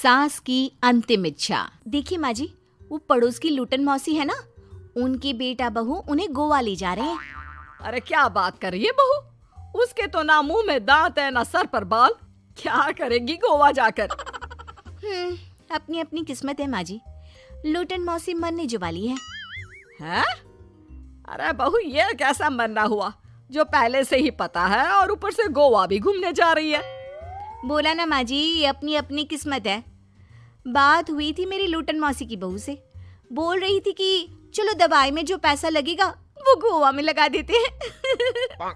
सास की अंतिम इच्छा। देखिए माँ जी, वो पड़ोस की लूटन मौसी है ना, उनकी बेटा बहू उन्हें गोवा ले जा रहे हैं। अरे क्या बात कर रही है बहू, उसके तो ना मुंह में दांत है ना सर पर बाल, क्या करेगी गोवा जाकर। अपनी अपनी किस्मत है माँ जी, लूटन मौसी मरने जो वाली है। हैं? अरे बहू ये कैसा मरना हुआ जो पहले से ही पता है और ऊपर से गोवा भी घूमने जा रही है। बोला ना माँ जी, ये अपनी अपनी किस्मत है। बात हुई थी मेरी लूटन मौसी की बहू से, बोल रही थी कि चलो दवाई में जो पैसा लगेगा वो गोवा में लगा देते हैं।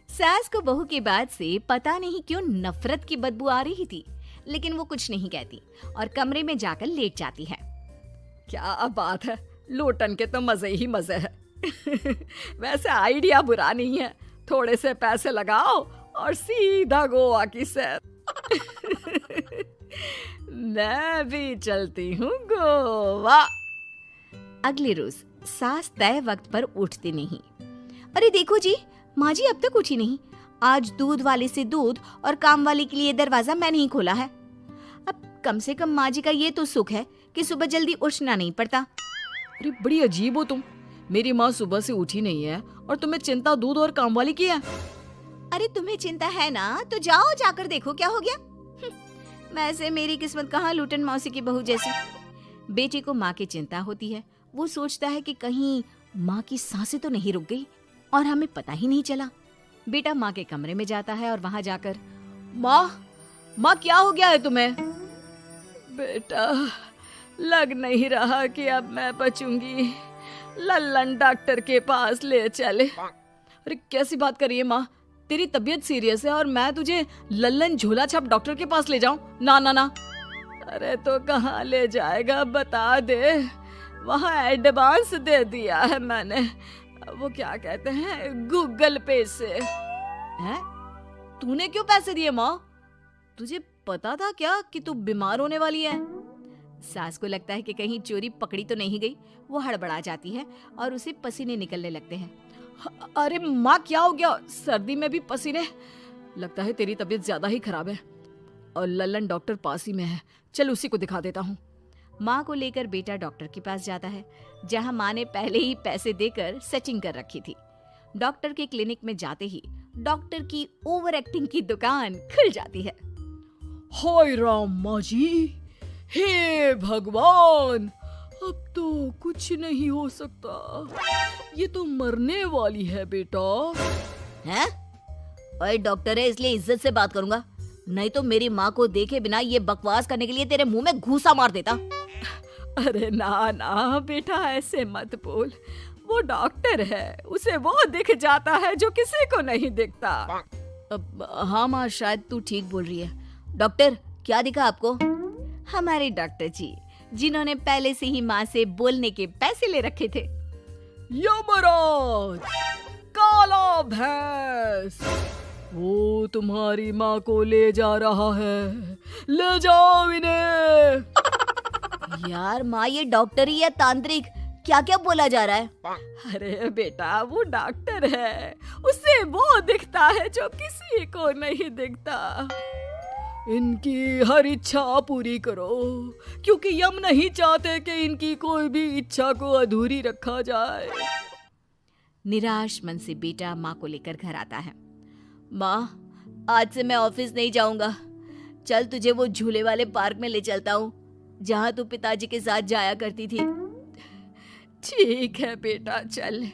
सास को बहू की बात से पता नहीं क्यों नफरत की बदबू आ रही थी, लेकिन वो कुछ नहीं कहती और कमरे में जाकर लेट जाती है। क्या बात है, लूटन के तो मजे ही मजे है। वैसे आइडिया बुरा नहीं है, थोड़े से पैसे लगाओ और सीधा गोवा की सैर। मैं भी चलती हूँ गोवा। अगले रोज सास तय वक्त पर उठती नहीं। अरे देखो जी, माँ जी अब तक उठी नहीं। आज दूध वाले से दूध और काम वाले के लिए दरवाजा मैंने ही खोला है। अब कम से कम माँ जी का ये तो सुख है कि सुबह जल्दी उठना नहीं पड़ता। अरे बड़ी अजीब हो तुम, मेरी माँ सुबह से उठी नहीं है और तुम्हें चिंता दूध और काम वाली की है। अरे तुम्हें चिंता है ना तो जाओ जाकर देखो क्या हो गया। वैसे मेरी किस्मत कहाँ लूटन मौसी की बहू जैसी। बेटी को माँ की चिंता होती है, वो सोचता है कि कहीं माँ की सांसें तो नहीं रुक गई और हमें पता ही नहीं चला। बेटा माँ के कमरे में जाता है और वहां जाकर, माँ क्या हो गया है तुम्हें? बेटा लग नहीं रहा कि अब मैं बचूंगी, लल्लन डॉक्टर के पास ले चले। अरे कैसी बात कर रही है माँ, तेरी तबीयत सीरियस है और मैं तुझे लल्लन झोला छाप डॉक्टर के पास ले जाऊं? ना ना ना। अरे तो कहाँ ले जाएगा बता दे, वहाँ एडवांस दे दिया है मैंने, वो क्या कहते हैं गूगल पे से। हैं? तूने क्यों पैसे दिए माँ? तुझे पता था क्या कि तू बीमार होने वाली है? सास को लगता है कि कहीं चोरी पकड़ी तो नहीं गई। वो हड़बड़ा जाती है और उसे पसीने निकलने लगते हैं। अरे माँ क्या हो गया, सर्दी में भी पसीने? लगता है तेरी तबीयत ज्यादा ही खराब है और लल्लन डॉक्टर पास ही में है, चल उसी को दिखा देता हूँ। माँ को लेकर बेटा डॉक्टर के पास जाता है, जहाँ माँ ने पहले ही पैसे देकर सेटिंग कर रखी थी। डॉक्टर के क्लिनिक में जाते ही डॉक्टर की ओवर एक्टिंग की दुकान खुल जाती है। हाय राम माँ जी, हे भगवान, अब तो कुछ नहीं हो सकता, ये तो मरने वाली है बेटा। हैं? ओए डॉक्टर है इसलिए इज्जत से बात करूंगा, नहीं तो मेरी माँ को देखे बिना ये बकवास करने के लिए तेरे मुंह में घूसा मार देता। अरे ना ना बेटा ऐसे मत बोल, वो डॉक्टर है, उसे वो दिख जाता है जो किसी को नहीं दिखता। हाँ माँ शायद तू ठीक बोल रही है। डॉक्टर क्या दिखा आपको? हमारे डॉक्टर जी, जिन्होंने पहले से ही माँ से बोलने के पैसे ले रखे थे। यमराज, काला भैंस, वो तुम्हारी माँ को ले जा रहा है, ले जाओ इन्हें। यार माँ ये डॉक्टर ही है तांत्रिक, क्या क्या बोला जा रहा है? अरे बेटा वो डॉक्टर है, उसे वो दिखता है जो किसी को नहीं दिखता। इनकी हर इच्छा पूरी करो, क्योंकि यम नहीं चाहते कि इनकी कोई भी इच्छा को अधूरी रखा जाए। निराश मन से बेटा माँ को लेकर घर आता है। माँ आज से मैं ऑफिस नहीं जाऊंगा, चल तुझे वो झूले वाले पार्क में ले चलता हूँ जहाँ तू पिताजी के साथ जाया करती थी। ठीक है बेटा चल,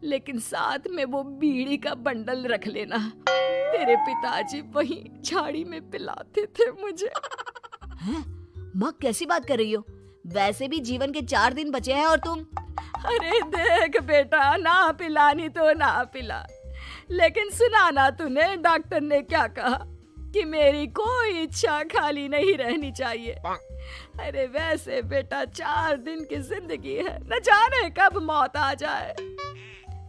लेकिन साथ में वो बीड़ी का बंडल रख लेना, तेरे पिताजी वहीं झाड़ी में पिलाते थे मुझे। हैं? माँ कैसी बात कर रही हो? वैसे भी जीवन के 4 दिन बचे हैं और तुम। अरे देख बेटा, ना पिलानी तो ना पिला, लेकिन सुना ना तूने डॉक्टर ने क्या कहा कि मेरी कोई इच्छा खाली नहीं रहनी चाहिए। अरे वैसे बेटा 4 दिन की जिंदगी है, न जाने कब मौत आ जाए।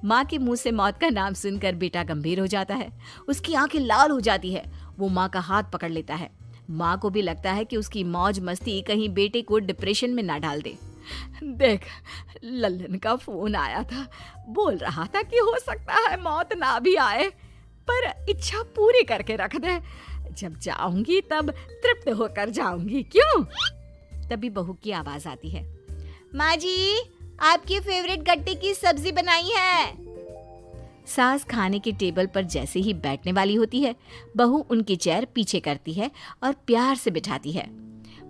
माँ के मुंह से मौत का नाम सुनकर बेटा गंभीर हो जाता है, उसकी आंखें लाल हो जाती है। वो माँ का हाथ पकड़ लेता है। माँ को भी लगता है कि उसकी मौज मस्ती कहीं बेटे को डिप्रेशन में ना डाल दे। देख लल्लन का फोन आया था, बोल रहा था कि हो सकता है मौत ना भी आए, पर इच्छा पूरी करके रख दे। जब जाऊंगी तब तृप्त होकर जाऊंगी, क्यों? तभी बहू की आवाज आती है, माँ जी आपकी फेवरेट गट्टे की सब्जी बनाई है। सास खाने के टेबल पर जैसे ही बैठने वाली होती है, बहू उनकी चेयर पीछे करती है और प्यार से बिठाती है।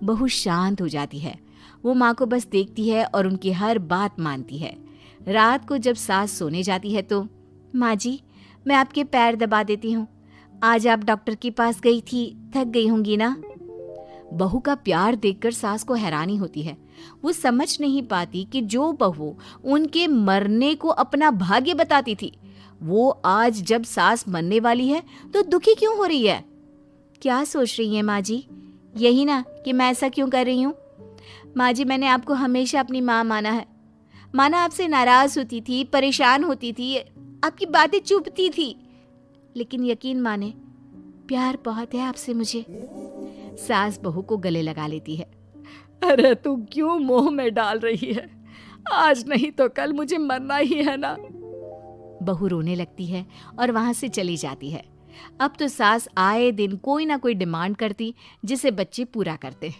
बहू शांत हो जाती है। वो माँ को बस देखती है और उनकी हर बात मानती है। रात को जब सास सोने जाती है तो, माँ जी मैं आपके पैर दबा देती हूँ, आज आप डॉक्टर के पास गई थी, थक गई होंगी ना। बहू का प्यार देखकर सास को हैरानी होती है। वो समझ नहीं पाती कि जो बहू उनके मरने को अपना भाग्य बताती थी, वो आज जब सास मरने वाली है तो दुखी क्यों हो रही है। क्या सोच रही है माँ जी? यही ना कि मैं ऐसा क्यों कर रही हूँ। माँ जी मैंने आपको हमेशा अपनी माँ माना है। माना आपसे नाराज होती थी, परेशान होती थी, आपकी बातें चुभती थी, लेकिन यकीन माने प्यार बहुत है आपसे मुझे। सास बहू को गले लगा लेती है। अरे तू क्यों मोह में डाल रही है? आज नहीं तो कल मुझे मरना ही है ना। बहू रोने लगती है और वहां से चली जाती है। अब तो सास आए दिन कोई ना कोई डिमांड करती जिसे बच्चे पूरा करते।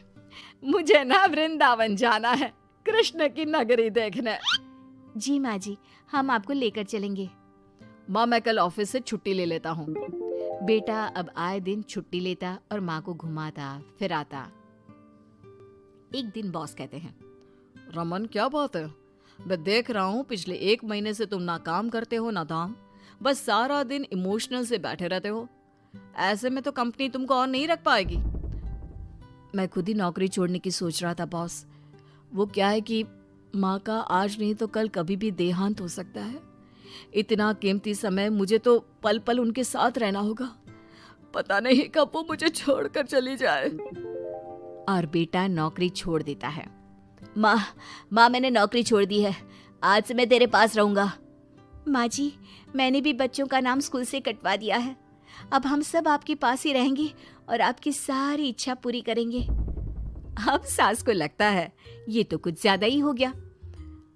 मुझे ना वृंदावन जाना है, कृष्ण की नगरी देखने। जी माँ जी हम आपको लेकर चलेंगे। माँ मैं कल ऑफिस से छुट्टी ले लेता हूँ। बेटा अब आए दिन छुट्टी लेता और माँ को घुमाता फिराता। एक दिन बॉस कहते हैं, रमन क्या बात है, मैं देख रहा हूँ पिछले 1 महीने से तुम ना काम करते हो ना दाम, बस सारा दिन इमोशनल से बैठे रहते हो। ऐसे में तो कंपनी तुमको और नहीं रख पाएगी। मैं खुद ही नौकरी छोड़ने की सोच रहा था बॉस। वो क्या है कि माँ का आज नहीं तो कल कभी भी देहांत हो सकता है। इतना कीमती समय मुझे तो पल पल उनके साथ रहना होगा। पता नहीं कब वो मुझे छोड़कर चली जाए। और बेटा नौकरी छोड़ देता है। माँ मैंने नौकरी छोड़ दी है, आज से मैं तेरे पास रहूंगा। माँ जी मैंने भी बच्चों का नाम स्कूल से कटवा दिया है, अब हम सब आपके पास ही रहेंगे और आपकी सारी इच्छा पूरी करेंगे। अब सास को लगता है ये तो कुछ ज्यादा ही हो गया।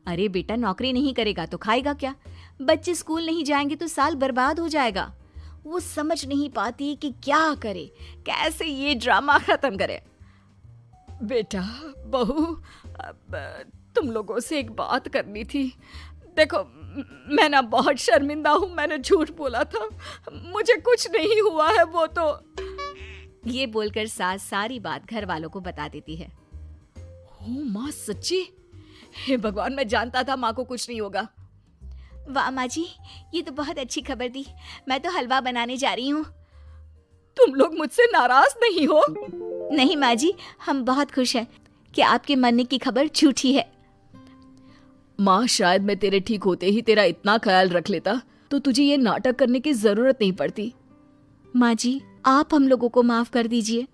अरे बेटा नौकरी नहीं करेगा तो खाएगा क्या? बच्चे स्कूल नहीं जाएंगे तो साल बर्बाद हो जाएगा। वो समझ नहीं पाती कि क्या करे, कैसे ये ड्रामा खत्म करे। बेटा बहू तुम लोगों से एक बात करनी थी। देखो मैं ना बहुत शर्मिंदा हूँ, मैंने झूठ बोला था, मुझे कुछ नहीं हुआ है। वो तो ये बोलकर सास सारी बात घर वालों को बता देती है। ओ माँ सच्ची? हे भगवान मैं जानता था माँ को कुछ नहीं होगा। वाह माँ जी ये तो बहुत अच्छी खबर दी, मैं तो हलवा बनाने जा रही हूँ। तुम लोग मुझसे नाराज नहीं हो? नहीं माँ जी हम बहुत खुश हैं कि आपके मरने की खबर झूठी है। माँ शायद मैं तेरे ठीक होते ही तेरा इतना ख्याल रख लेता तो तुझे ये नाटक करने की जरूरत नहीं पड़ती। माँ जी आप हम लोगों को माफ कर दीजिए।